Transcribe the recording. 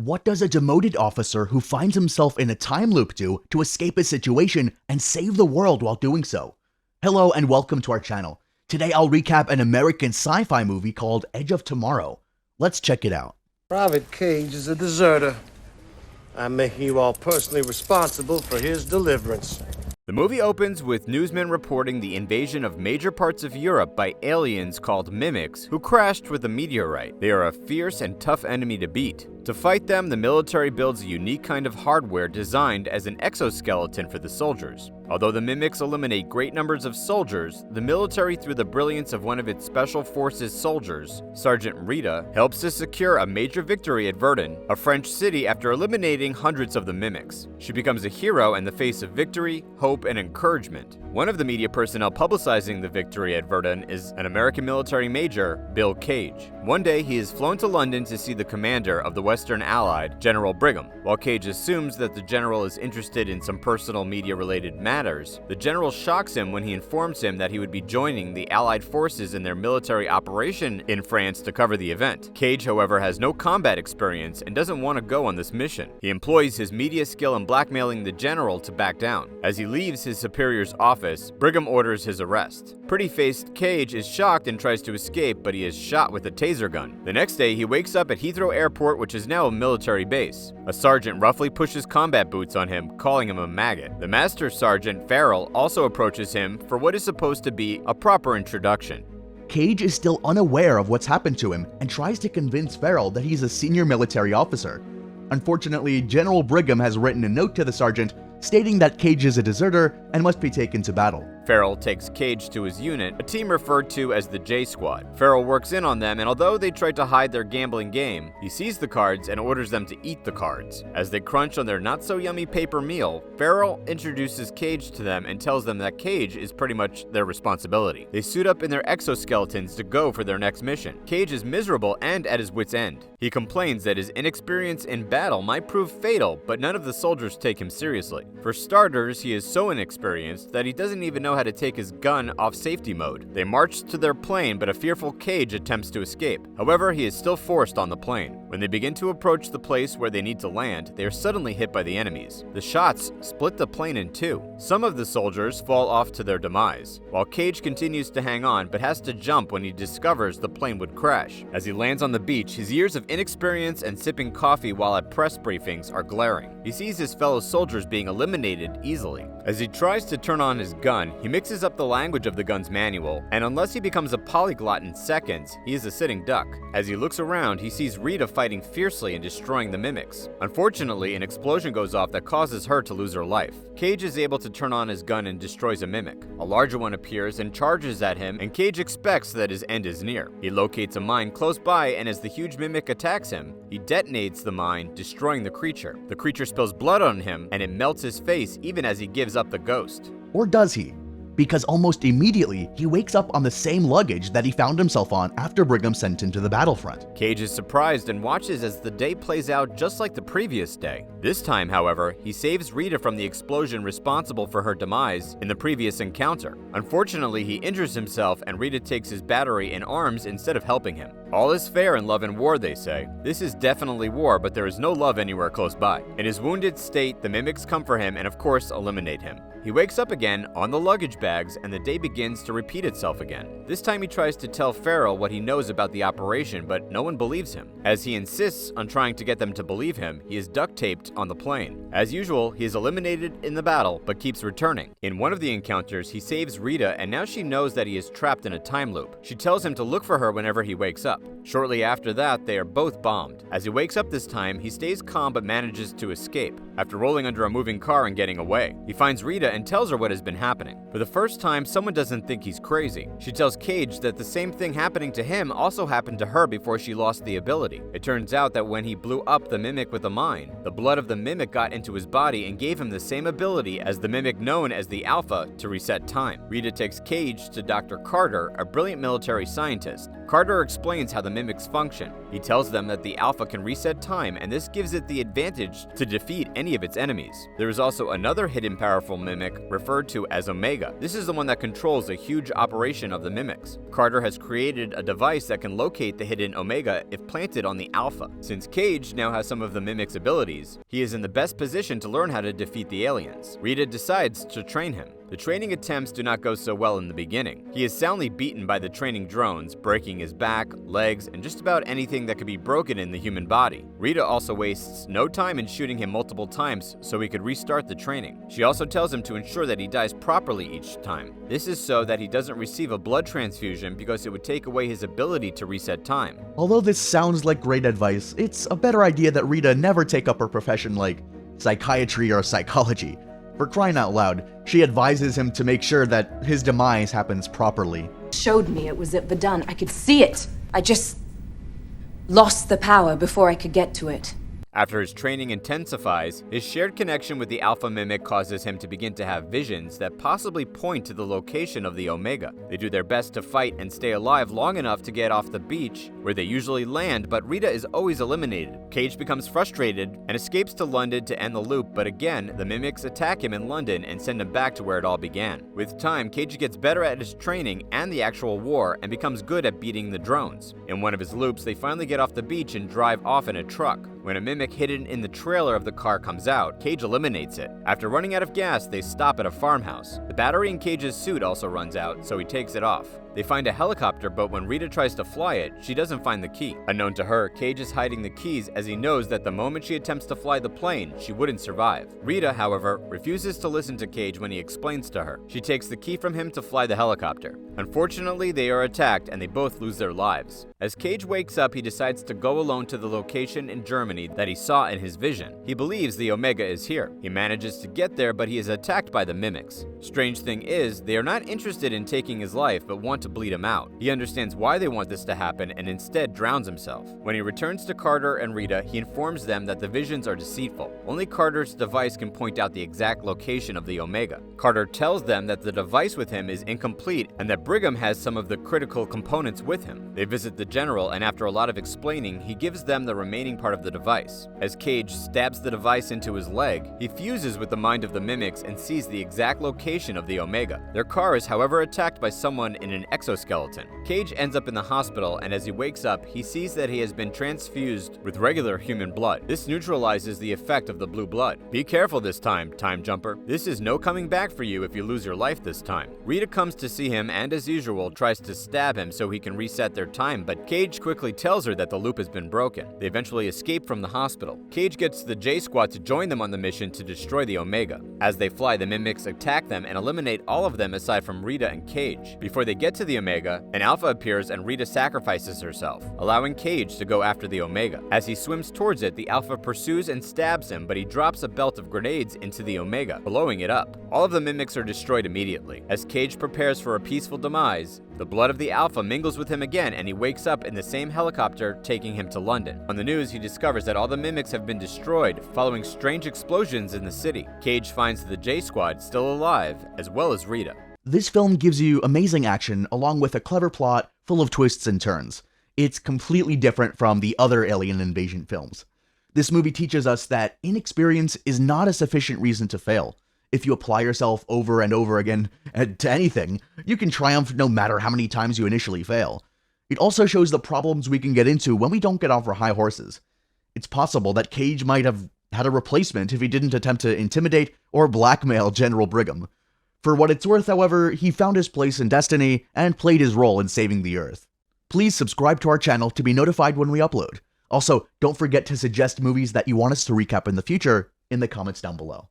What does a demoted officer who finds himself in a time loop do to escape his situation and save the world while doing so? Hello and welcome to our channel. Today I'll recap an American sci-fi movie called Edge of Tomorrow. Let's check it out. Private Cage is a deserter. I'm making you all personally responsible for his deliverance. The movie opens with newsmen reporting the invasion of major parts of Europe by aliens called mimics who crashed with a meteorite. They are a fierce and tough enemy to beat. To fight them, the military builds a unique kind of hardware designed as an exoskeleton for the soldiers. Although the mimics eliminate great numbers of soldiers, the military, through the brilliance of one of its special forces soldiers, Sergeant Rita, helps to secure a major victory at Verdun, a French city, after eliminating hundreds of the mimics. She becomes a hero in the face of victory, hope, and encouragement. One of the media personnel publicizing the victory at Verdun is an American military major, Bill Cage. One day, he is flown to London to see the commander of the Western Allied, General Brigham. While Cage assumes that the general is interested in some personal media-related matters, the general shocks him when he informs him that he would be joining the Allied forces in their military operation in France to cover the event. Cage, however, has no combat experience and doesn't want to go on this mission. He employs his media skill in blackmailing the general to back down. As he leaves his superior's office, Brigham orders his arrest. Pretty-faced Cage is shocked and tries to escape, but he is shot with a taser gun. The next day, he wakes up at Heathrow Airport, which is now a military base. A sergeant roughly pushes combat boots on him, calling him a maggot. The master sergeant, Farrell, also approaches him for what is supposed to be a proper introduction. Cage is still unaware of what's happened to him and tries to convince Farrell that he's a senior military officer. Unfortunately, General Brigham has written a note to the sergeant stating that Cage is a deserter and must be taken to battle. Farrell takes Cage to his unit, a team referred to as the J Squad. Farrell works in on them, and although they try to hide their gambling game, he sees the cards and orders them to eat the cards. As they crunch on their not-so-yummy paper meal, Farrell introduces Cage to them and tells them that Cage is pretty much their responsibility. They suit up in their exoskeletons to go for their next mission. Cage is miserable and at his wit's end. He complains that his inexperience in battle might prove fatal, but none of the soldiers take him seriously. For starters, he is so inexperienced that he doesn't even know how to take his gun off safety mode. They march to their plane, but a fearful Cage attempts to escape. However, he is still forced on the plane. When they begin to approach the place where they need to land, they are suddenly hit by the enemies. The shots split the plane in two. Some of the soldiers fall off to their demise, while Cage continues to hang on but has to jump when he discovers the plane would crash. As he lands on the beach, his years of inexperience and sipping coffee while at press briefings are glaring. He sees his fellow soldiers being eliminated easily. As he tries to turn on his gun, he mixes up the language of the gun's manual, and unless he becomes a polyglot in seconds, he is a sitting duck. As he looks around, he sees Rita fighting fiercely and destroying the mimics. Unfortunately, an explosion goes off that causes her to lose her life. Cage is able to turn on his gun and destroys a mimic. A larger one appears and charges at him, and Cage expects that his end is near. He locates a mine close by, and as the huge mimic attacks him, he detonates the mine, destroying the creature. The creature spills blood on him, and it melts his face even as he gives up the ghost. Or does he? Because almost immediately, he wakes up on the same luggage that he found himself on after Brigham sent him to the battlefront. Cage is surprised and watches as the day plays out just like the previous day. This time, however, he saves Rita from the explosion responsible for her demise in the previous encounter. Unfortunately, he injures himself and Rita takes his battery and arms instead of helping him. All is fair in love and war, they say. This is definitely war, but there is no love anywhere close by. In his wounded state, the mimics come for him and of course eliminate him. He wakes up again on the luggage bags and the day begins to repeat itself again. This time he tries to tell Farrell what he knows about the operation, but no one believes him. As he insists on trying to get them to believe him, he is duct taped on the plane. As usual, he is eliminated in the battle, but keeps returning. In one of the encounters, he saves Rita, and now she knows that he is trapped in a time loop. She tells him to look for her whenever he wakes up. Shortly after that, they are both bombed. As he wakes up this time, he stays calm but manages to escape. After rolling under a moving car and getting away, he finds Rita and tells her what has been happening. For the first time, someone doesn't think he's crazy. She tells Cage that the same thing happening to him also happened to her before she lost the ability. It turns out that when he blew up the mimic with a mine, the blood of the mimic got into his body and gave him the same ability as the mimic known as the Alpha to reset time. Rita takes Cage to Dr. Carter, a brilliant military scientist. Carter explains explains how the mimics function. He tells them that the Alpha can reset time, and this gives it the advantage to defeat any of its enemies. There is also another hidden powerful mimic referred to as Omega. This is the one that controls a huge operation of the mimics. Carter has created a device that can locate the hidden Omega if planted on the Alpha. Since Cage now has some of the mimic's abilities, he is in the best position to learn how to defeat the aliens. Rita decides to train him. The training attempts do not go so well in the beginning. He is soundly beaten by the training drones, breaking his back, legs, and just about anything that could be broken in the human body. Rita also wastes no time in shooting him multiple times so he could restart the training. She also tells him to ensure that he dies properly each time. This is so that he doesn't receive a blood transfusion because it would take away his ability to reset time. Although this sounds like great advice, it's a better idea that Rita never take up a profession like psychiatry or psychology. For crying out loud, she advises him to make sure that his demise happens properly. Showed me it was at Verdun. I could see it. I just lost the power before I could get to it. After his training intensifies, his shared connection with the Alpha Mimic causes him to begin to have visions that possibly point to the location of the Omega. They do their best to fight and stay alive long enough to get off the beach, where they usually land, but Rita is always eliminated. Cage becomes frustrated and escapes to London to end the loop, but again, the Mimics attack him in London and send him back to where it all began. With time, Cage gets better at his training and the actual war and becomes good at beating the drones. In one of his loops, they finally get off the beach and drive off in a truck. When a mimic hidden in the trailer of the car comes out, Cage eliminates it. After running out of gas, they stop at a farmhouse. The battery in Cage's suit also runs out, so he takes it off. They find a helicopter, but when Rita tries to fly it, she doesn't find the key. Unknown to her, Cage is hiding the keys as he knows that the moment she attempts to fly the plane, she wouldn't survive. Rita, however, refuses to listen to Cage when he explains to her. She takes the key from him to fly the helicopter. Unfortunately, they are attacked and they both lose their lives. As Cage wakes up, he decides to go alone to the location in Germany that he saw in his vision. He believes the Omega is here. He manages to get there, but he is attacked by the mimics. Strange thing is, they are not interested in taking his life, but want to bleed him out. He understands why they want this to happen and instead drowns himself. When he returns to Carter and Rita, he informs them that the visions are deceitful. Only Carter's device can point out the exact location of the Omega. Carter tells them that the device with him is incomplete and that Brigham has some of the critical components with him. They visit the general, and after a lot of explaining, he gives them the remaining part of the device. As Cage stabs the device into his leg, he fuses with the mind of the mimics and sees the exact location of the Omega. Their car is, however, attacked by someone in an exoskeleton. Cage ends up in the hospital, and as he wakes up, he sees that he has been transfused with regular human blood. This neutralizes the effect of the blue blood. Be careful this time, Time Jumper. This is no coming back for you if you lose your life this time. Rita comes to see him and, as usual, tries to stab him so he can reset their time, but Cage quickly tells her that the loop has been broken. They eventually escape from the hospital. Cage gets the J Squad to join them on the mission to destroy the Omega. As they fly, the mimics attack them and eliminate all of them aside from Rita and Cage. Before they get to the Omega, an Alpha appears and Rita sacrifices herself, allowing Cage to go after the Omega. As he swims towards it, the Alpha pursues and stabs him, but he drops a belt of grenades into the Omega, blowing it up. All of the mimics are destroyed immediately. As Cage prepares for a peaceful demise, the blood of the Alpha mingles with him again and he wakes up in the same helicopter, taking him to London. On the news, he discovers that all the mimics have been destroyed following strange explosions in the city. Cage finds the J Squad still alive, as well as Rita. This film gives you amazing action along with a clever plot full of twists and turns. It's completely different from the other alien invasion films. This movie teaches us that inexperience is not a sufficient reason to fail. If you apply yourself over and over again to anything, you can triumph no matter how many times you initially fail. It also shows the problems we can get into when we don't get off our high horses. It's possible that Cage might have had a replacement if he didn't attempt to intimidate or blackmail General Brigham. For what it's worth, however, he found his place in destiny and played his role in saving the Earth. Please subscribe to our channel to be notified when we upload. Also, don't forget to suggest movies that you want us to recap in the future in the comments down below.